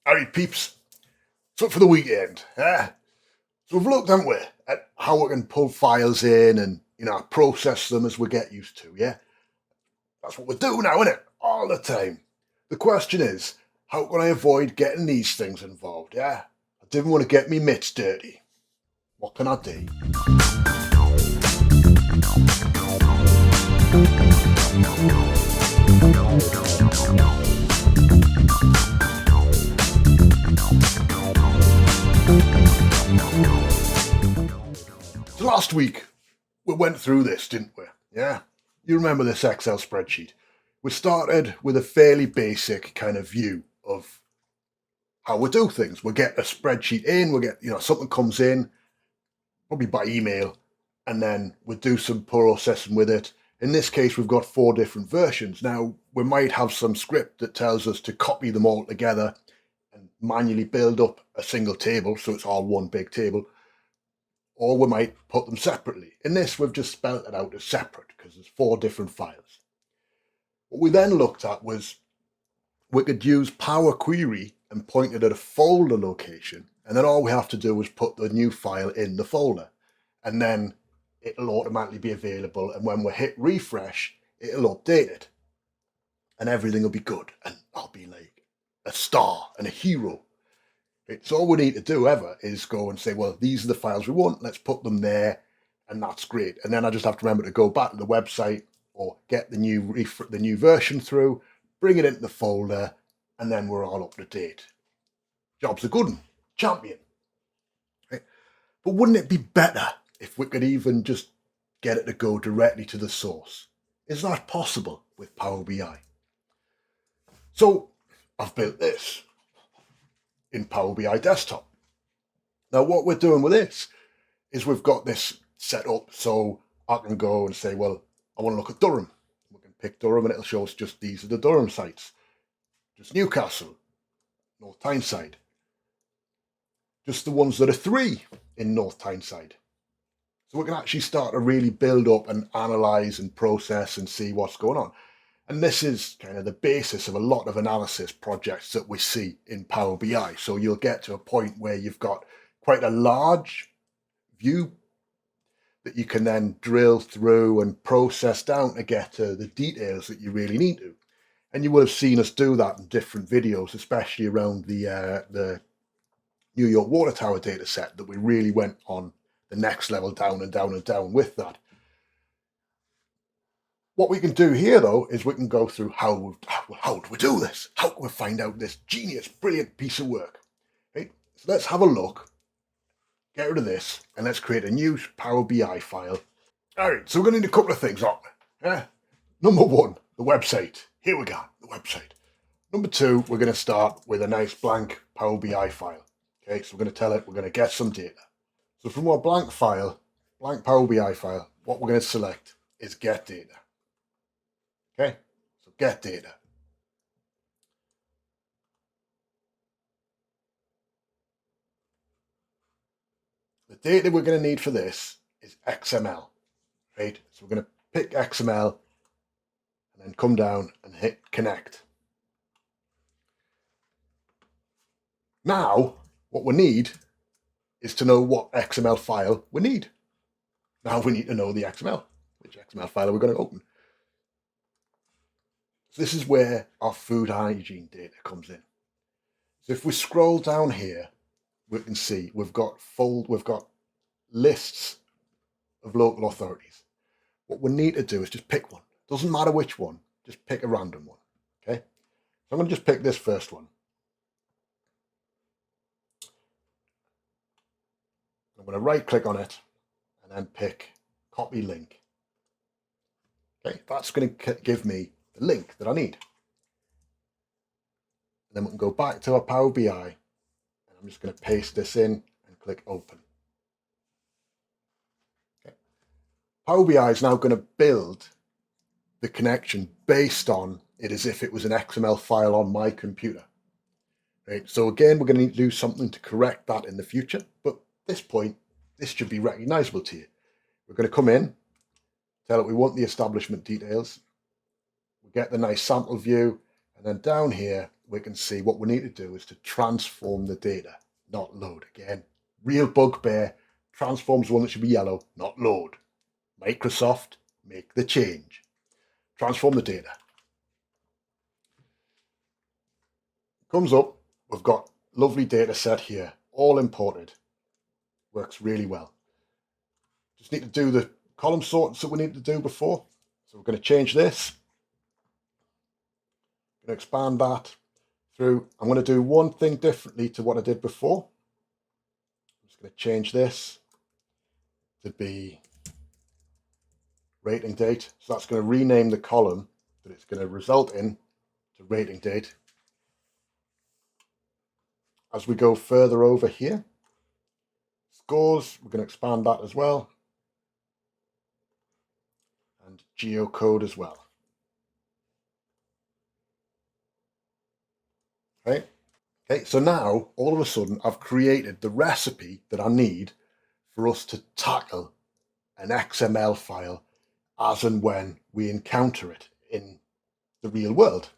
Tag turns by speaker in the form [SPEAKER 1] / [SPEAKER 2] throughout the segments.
[SPEAKER 1] Alright, peeps. So for the weekend, so we've looked, haven't we, at how we can pull files in and process them as we get used to. Yeah, that's what we do now, isn't it? All the time. The question is, how can I avoid getting these things involved? Yeah, I didn't want to get me mitts dirty. What can I do? So last week we went through this, didn't we? Yeah, you remember this Excel spreadsheet. We started with a fairly basic kind of view of how we do things. We get a spreadsheet in, we get, something comes in, probably by email, and then we do some processing with it. In this case, we've got 4 different versions. Now, we might have some script that tells us to copy them all together and manually build up a single table, so it's all one big table, or we might put them separately. In this, we've just spelled it out as separate because there's 4 different files. What we then looked at was we could use Power Query and point it at a folder location, and then all we have to do is put the new file in the folder, and then it'll automatically be available, and when we hit refresh, it'll update it, and everything will be good, and I'll be like a star and a hero. It's all we need to do ever is go and say, well, these are the files we want, let's put them there, and that's great. And then I just have to remember to go back to the website or get the new version through, bring it into the folder, and then we're all up to date. Job's a good one. Champion. Right? But wouldn't it be better if we could even just get it to go directly to the source? Is that possible with Power BI? So I've built this in Power BI Desktop. Now what we're doing with this is we've got this set up so I can go and say, well, I want to look at Durham. We can pick Durham and it'll show us just these are the Durham sites. Just Newcastle, North Tyneside. Just the ones that are 3 in North Tyneside. So we can actually start to really build up and analyse and process and see what's going on. And this is kind of the basis of a lot of analysis projects that we see in Power BI. So you'll get to a point where you've got quite a large view that you can then drill through and process down to get to the details that you really need to. And you will have seen us do that in different videos, especially around the New York Water Tower data set, that we really went on the next level down and down and down with that. What we can do here, though, is we can go through how do we do this? How can we find out this genius, brilliant piece of work? Right? So let's have a look, get rid of this, and let's create a new Power BI file. All right, so we're going to need a couple of things, aren't we? Number 1, the website. Here we go, the website. Number 2, we're going to start with a nice blank Power BI file. Okay, so we're going to tell it we're going to get some data. So from our blank Power BI file, what we're going to select is get data. Okay, so get data. The data we're going to need for this is XML, right? So we're going to pick XML and then come down and hit connect. Now, what we need is to know what XML file we need. Now we need to know the XML. Which XML file are we going to open? So this is where our food hygiene data comes in. So if we scroll down here, we can see we've got lists of local authorities. What we need to do is just pick one. Doesn't matter which one, just pick a random one. Okay. So I'm going to just pick this first one. I'm going to right click on it and then pick copy link. Okay, that's going to give me the link that I need. And then we can go back to our Power BI and I'm just going to paste this in and click open. Okay. Power BI is now going to build the connection based on it as if it was an XML file on my computer. Right, so again, we're going to need to do something to correct that in the future, but at this point, this should be recognizable to you. We're going to come in, tell it we want the establishment details. We get the nice sample view, and then down here, we can see what we need to do is to transform the data, not load. Again, real bugbear. Transform's one that should be yellow, not load. Microsoft, make the change. Transform the data. Comes up, we've got lovely data set here, all imported. Works really well. Just need to do the column sorts that we need to do before. So we're going to change this. I'm going to expand that through. I'm going to do one thing differently to what I did before. I'm just going to change this to be rating date. So that's going to rename the column that it's going to result in to rating date. As we go further over here, scores, we're going to expand that as well. And geocode as well. Okay. Okay, so now all of a sudden I've created the recipe that I need for us to tackle an XML file as and when we encounter it in the real world.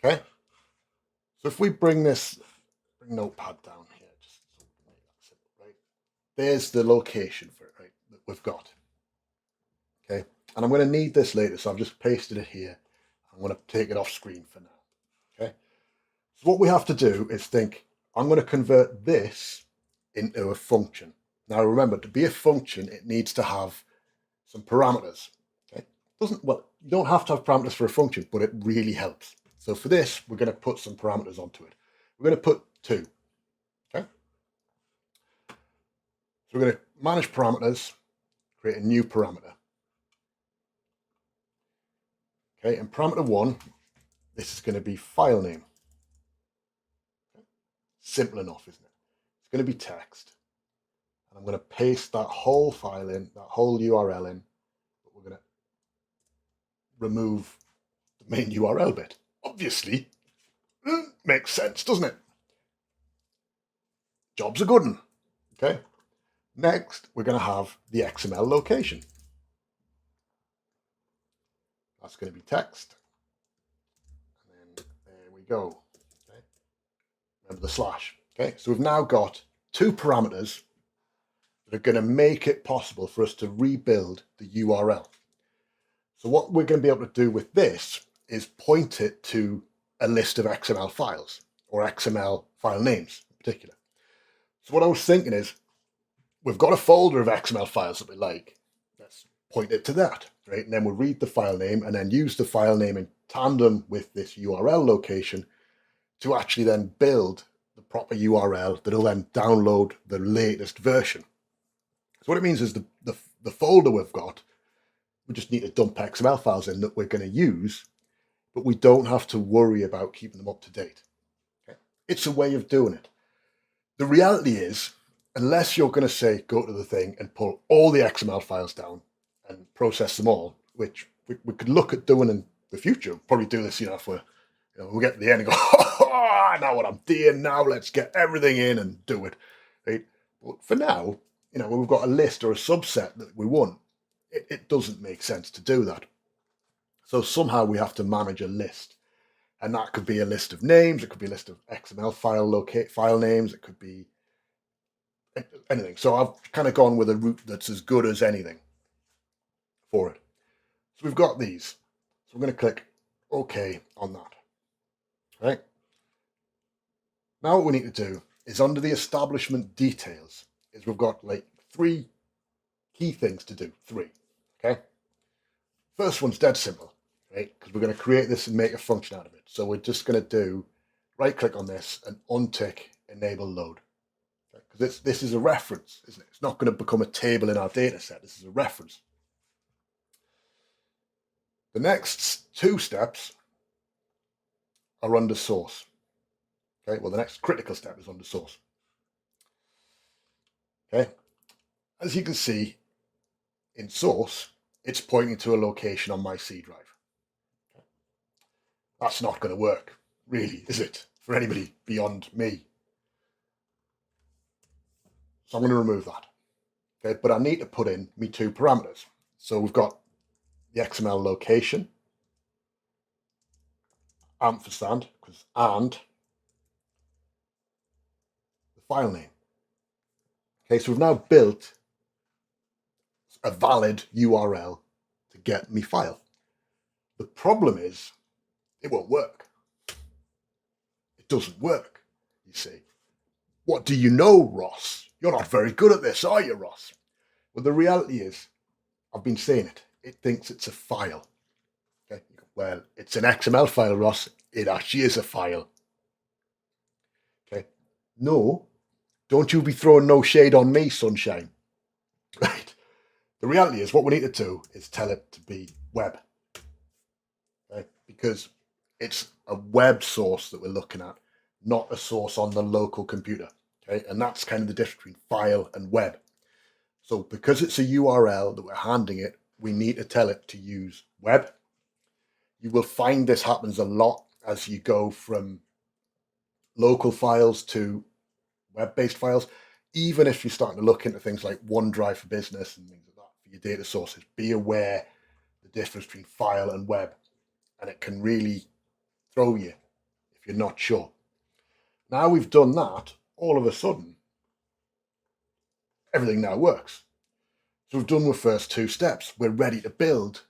[SPEAKER 1] Okay, so if we bring Notepad down here, just so we can make that simple, right? There's the location for it, right, that we've got. Okay, and I'm going to need this later, so I've just pasted it here. I'm going to take it off screen for now. Okay, so what we have to do is think, I'm going to convert this into a function. Now remember, to be a function, it needs to have some parameters. Okay, you don't have to have parameters for a function, but it really helps. So for this, we're going to put some parameters onto it. We're going to put 2. Okay, so we're going to manage parameters, create a new parameter. Okay, and parameter 1, this is going to be file name. Okay. Simple enough, isn't it? It's going to be text. And I'm going to paste that whole file in, that whole URL in, but we're going to remove the main URL bit. Obviously, makes sense, doesn't it? Job's a good one. Okay. Next, we're going to have the XML location. That's going to be text. And then there we go. Okay. Remember the slash. Okay. So we've now got 2 parameters that are going to make it possible for us to rebuild the URL. So what we're going to be able to do with this is point it to a list of XML files or XML file names in particular. So what I was thinking is, we've got a folder of XML files that we like. Let's point it to that, right? And then we'll read the file name and then use the file name in tandem with this URL location to actually then build the proper URL that'll then download the latest version. So what it means is the folder we've got, we just need to dump XML files in that we're going to use, but we don't have to worry about keeping them up to date. Okay? It's a way of doing it. The reality is, unless you're going to say, go to the thing and pull all the XML files down and process them all, which we could look at doing in the future, probably do this, if we'll get to the end and go, oh, I know what I'm doing now, let's get everything in and do it. Right? But for now, when we've got a list or a subset that we want, it doesn't make sense to do that. So somehow we have to manage a list. And that could be a list of names, it could be a list of XML file names, it could be anything. So I've kind of gone with a route that's as good as anything for it. So we've got these. So we're going to click OK on that. Right? Now what we need to do is under the establishment details is we've got like 3 key things to do. 3. Okay? First one's dead simple, right? Because we're going to create this and make a function out of it. So we're just going to do right click on this and untick enable load. Because this is a reference, isn't it? It's not going to become a table in our data set. This is a reference. The next 2 steps are under source. Okay, well, the next critical step is under source. Okay, as you can see in source, it's pointing to a location on my C drive. Okay. That's not going to work, really, is it? For anybody beyond me. So I'm going to remove that. Okay, but I need to put in me 2 parameters. So we've got the XML location ampersand, because and the file name. Okay, so we've now built a valid URL to get me file. The problem is it won't work. It doesn't work, you see. What do you know, Ross? You're not very good at this, are you, Ross? Well, the reality is, I've been saying it. It thinks it's a file. Okay. Well, it's an XML file, Ross. It actually is a file. Okay. No, don't you be throwing no shade on me, sunshine. Right. The reality is, what we need to do is tell it to be web. Okay? Because it's a web source that we're looking at, not a source on the local computer. Okay. And that's kind of the difference between file and web. So because it's a URL that we're handing it, we need to tell it to use web. You will find this happens a lot as you go from local files to web-based files. Even if you're starting to look into things like OneDrive for Business and things like that for your data sources, be aware the difference between file and web. And it can really throw you if you're not sure. Now we've done that, all of a sudden, everything now works. So we've done the first two steps. We're ready to build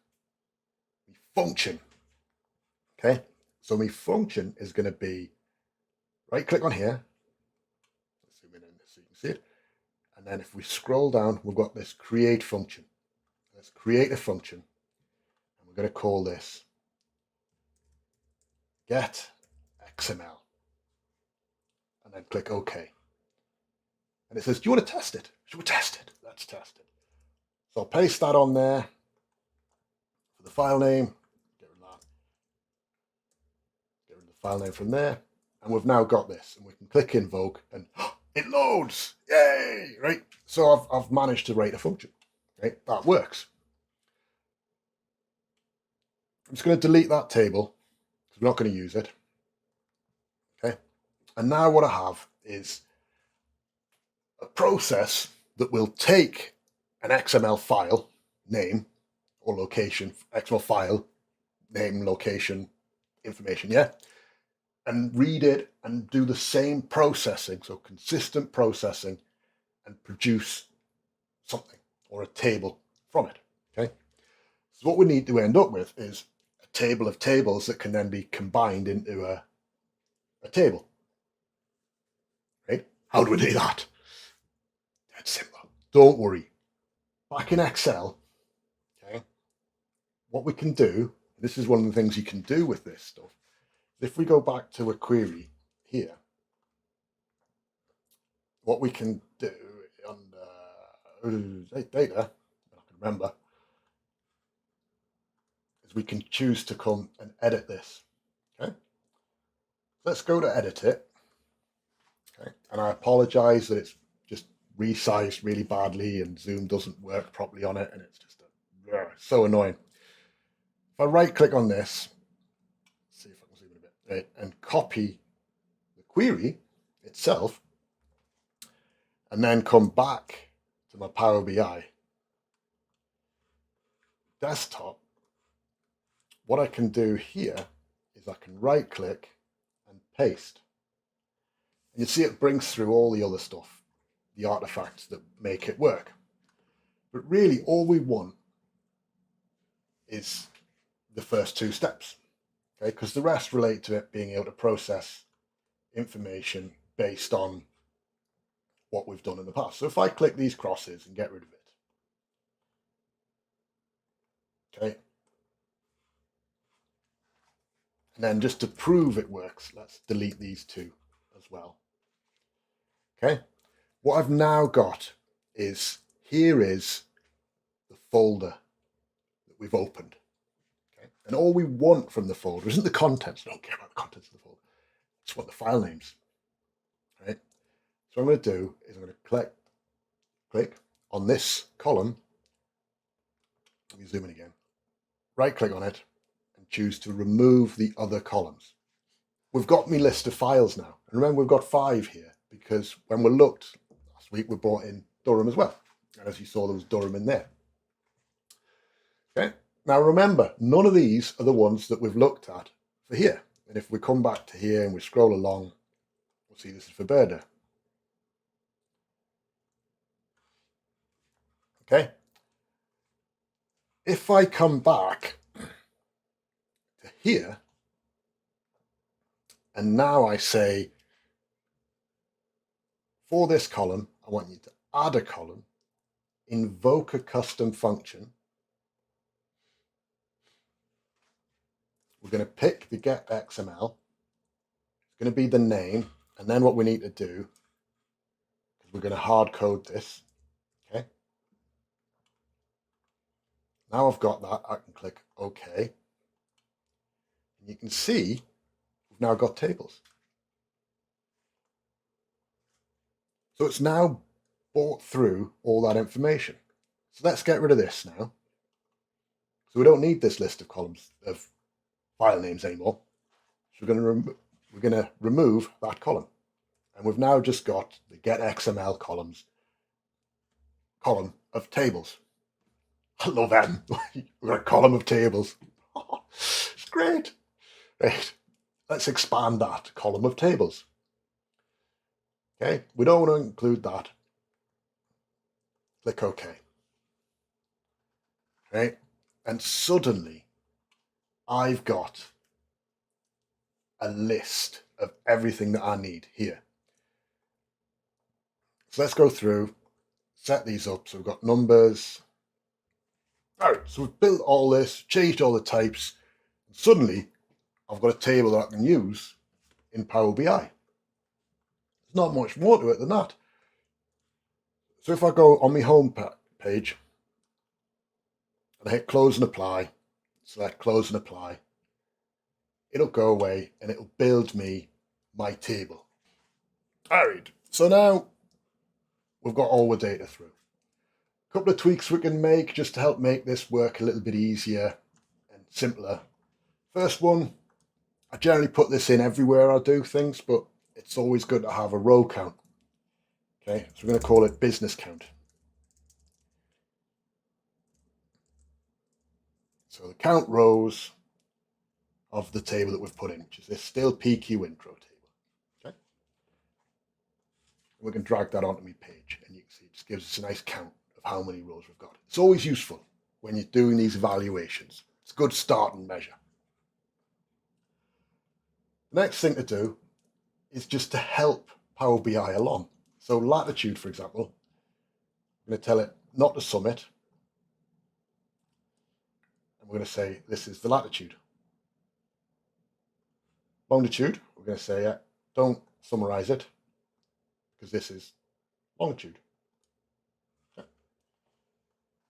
[SPEAKER 1] a function. Okay, so my function is going to be right click on here. Let's zoom in so you can see it. And then if we scroll down, we've got this create function. Let's create a function. And we're going to call this get XML. And then click OK. And it says, do you want to test it? Should we test it? Let's test it. So I'll paste that on there for the file name. Get rid of that. Get rid of the file name from there. And we've now got this. And we can click invoke and it loads. Yay! Right. So I've managed to write a function. Right. That works. I'm just going to delete that table because we're not going to use it. Okay. And now what I have is a process that will take an XML file name or location, XML file name, location, information, yeah, and read it and do the same processing, so consistent processing, and produce something or a table from it. Okay, so what we need to end up with is a table of tables that can then be combined into a table. Right? How do we do that? That's simple. Don't worry. Back in Excel, okay, what we can do, this is one of the things you can do with this stuff. If we go back to a query here, what we can do under data, I can remember, is we can choose to come and edit this. Okay, let's go to edit it. Okay, and I apologize that it's just resized really badly and Zoom doesn't work properly on it, and it's just so annoying. If I right click on this, let's see if I can zoom in a bit, right, and copy the query itself, and then come back to my Power BI desktop, what I can do here is I can right click and paste. And you see it brings through all the other stuff, the artifacts that make it work. But really all we want is the first two steps, okay? Because the rest relate to it being able to process information based on what we've done in the past. So if I click these crosses and get rid of it, okay? And then just to prove it works, let's delete these two as well. Okay, what I've now got is, here is the folder that we've opened. Okay, and all we want from the folder isn't the contents. I don't care about the contents of the folder. I just want the file names. Right. So what I'm going to do is I'm going to click on this column. Let me zoom in again. Right click on it and choose to remove the other columns. We've got my list of files now. And remember, we've got 5 here because when we looked last week, we brought in Durham as well. And as you saw, there was Durham in there. Okay. Now remember, none of these are the ones that we've looked at for here. And if we come back to here and we scroll along, we'll see this is for Berda. Okay. If I come back to here, and now I say, for this column, I want you to add a column, invoke a custom function. We're going to pick the get XML. It's going to be the name. And then what we need to do, we're going to hard code this. Okay. Now I've got that, I can click OK. And you can see we've now got tables. So it's now brought through all that information. So let's get rid of this now. So we don't need this list of columns of file names anymore. So we're going to remove that column. And we've now just got the get XML column of tables. I love them. We've got a column of tables. It's great. Right. Let's expand that column of tables. Okay, we don't want to include that. Click OK. Right, and suddenly I've got a list of everything that I need here. So let's go through, set these up. So we've got numbers. All right, so we've built all this, changed all the types, and suddenly I've got a table that I can use in Power BI. There's not much more to it than that. So if I go on my home page and I hit close and apply, select close and apply, it'll go away and it'll build me my table. All right, so now we've got all the data through. A couple of tweaks we can make just to help make this work a little bit easier and simpler. First one, I generally put this in everywhere I do things, but it's always good to have a row count. Okay, so we're going to call it business count. So the count rows of the table that we've put in, which is this still PQ intro table. Okay, and we can drag that onto my page, and you can see it just gives us a nice count of how many rows we've got. It's always useful when you're doing these evaluations. It's a good starting measure. The next thing to do is just to help Power BI along. So latitude, for example, I'm going to tell it not to sum it. And we're going to say this is the latitude. Longitude, we're going to say don't summarize it because this is longitude. Okay.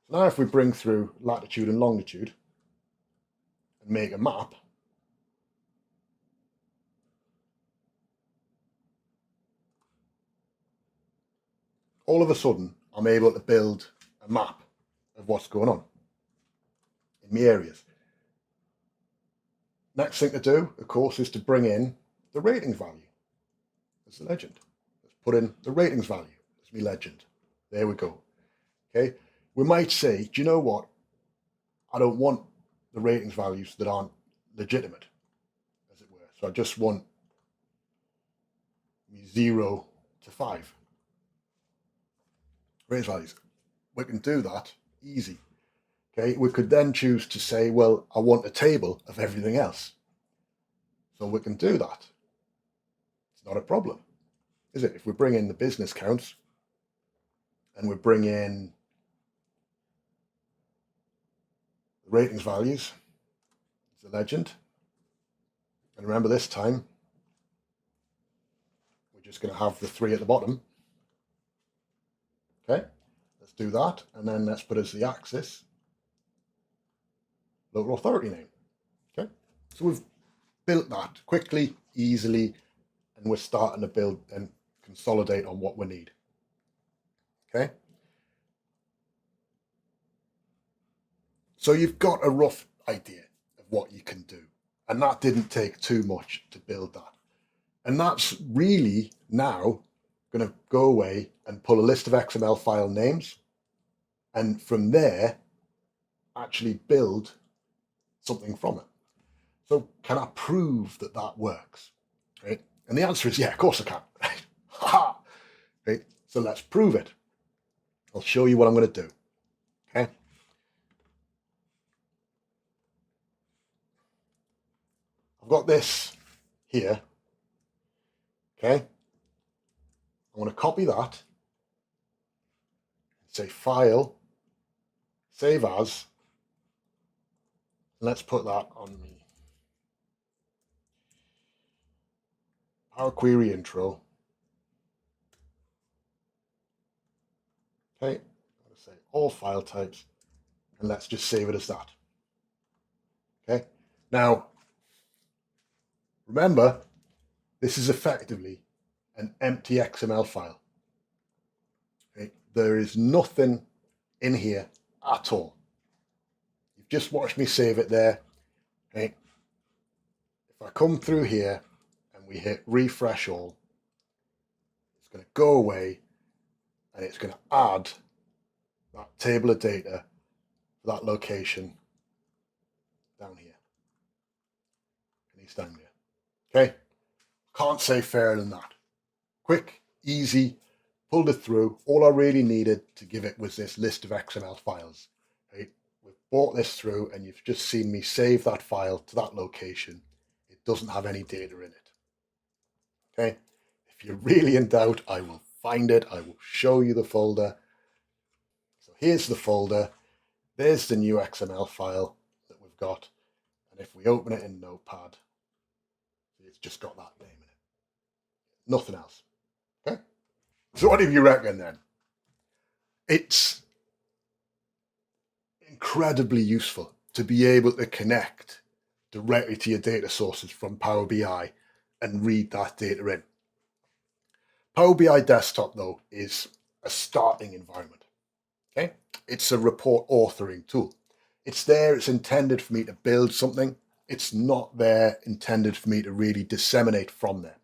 [SPEAKER 1] So now if we bring through latitude and longitude and make a map, all of a sudden, I'm able to build a map of what's going on in my areas. Next thing to do, of course, is to bring in the ratings value as the legend. Let's put in the ratings value as my legend. There we go. Okay. We might say, do you know what? I don't want the ratings values that aren't legitimate, as it were. So I just want 0 to 5. Ratings values. We can do that easy. Okay, we could then choose to say, well, I want a table of everything else. So we can do that. It's not a problem, is it? If we bring in the business counts and we bring in the ratings values, it's a legend. And remember this time, we're just going to have the 3 at the bottom. Okay, let's do that. And then let's put as the axis local authority name. Okay, so we've built that quickly, easily, and we're starting to build and consolidate on what we need. Okay, so you've got a rough idea of what you can do, and that didn't take too much to build that. And that's really now going to go away and pull a list of XML file names, and from there actually build something from it. So can I prove that that works? Right? And the answer is yeah, of course I can. Ha! Right? So let's prove it. I'll show you what I'm going to do. Okay. I've got this here. Okay. I want to copy that. Say File, Save As. Let's put that on the Power Query intro. Okay. I'm going to say all file types, and let's just save it as that. Okay. Now, remember, this is effectively an empty XML file. Okay? There is nothing in here at all. You've just watched me save it there. Okay? If I come through here and we hit refresh all, it's going to go away and it's going to add that table of data for that location down here. And he's down there. Okay? Can't say fairer than that. Quick, easy, pulled it through. All I really needed to give it was this list of XML files. Right? We've brought this through and you've just seen me save that file to that location. It doesn't have any data in it. Okay? If you're really in doubt, I will find it. I will show you the folder. So here's the folder. There's the new XML file that we've got. And if we open it in Notepad, it's just got that name in it. Nothing else. Okay? So what do you reckon then? It's incredibly useful to be able to connect directly to your data sources from Power BI and read that data in. Power BI Desktop, though, is a starting environment. Okay? It's a report authoring tool. It's there, it's intended for me to build something. It's not there intended for me to really disseminate from there.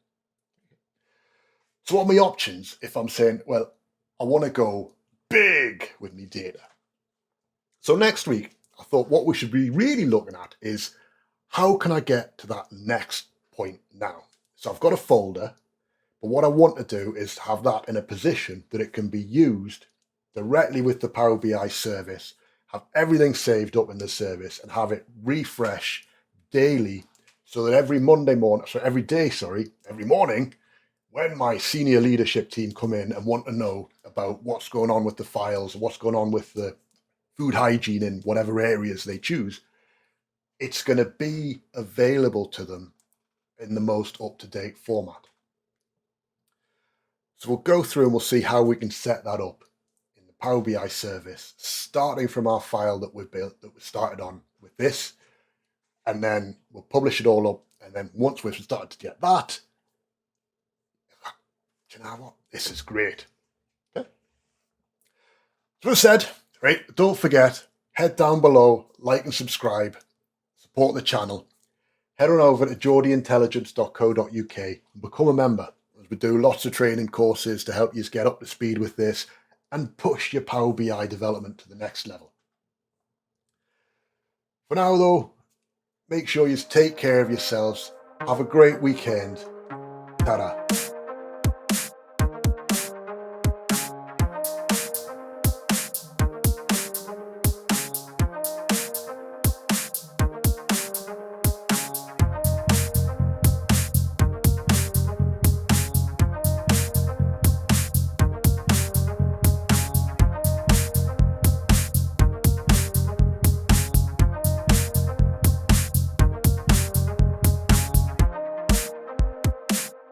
[SPEAKER 1] So what are my options if I'm saying, well, I want to go big with my data? So next week, I thought what we should be really looking at is how can I get to that next point now? So I've got a folder, but what I want to do is have that in a position that it can be used directly with the Power BI service, have everything saved up in the service and have it refresh daily so that every morning, when my senior leadership team come in and want to know about what's going on with the files, what's going on with the food hygiene in whatever areas they choose, it's going to be available to them in the most up-to-date format. So we'll go through and we'll see how we can set that up in the Power BI service, starting from our file that we've built, that we started on with this, and then we'll publish it all up. And then once we've started to get that, you know what? This is great. Okay. So as I said, right, don't forget, head down below, like and subscribe, support the channel. Head on over to geordieintelligence.co.uk and become a member, as we do lots of training courses to help you get up to speed with this and push your Power BI development to the next level. For now though, make sure you take care of yourselves. Have a great weekend. Ta-da.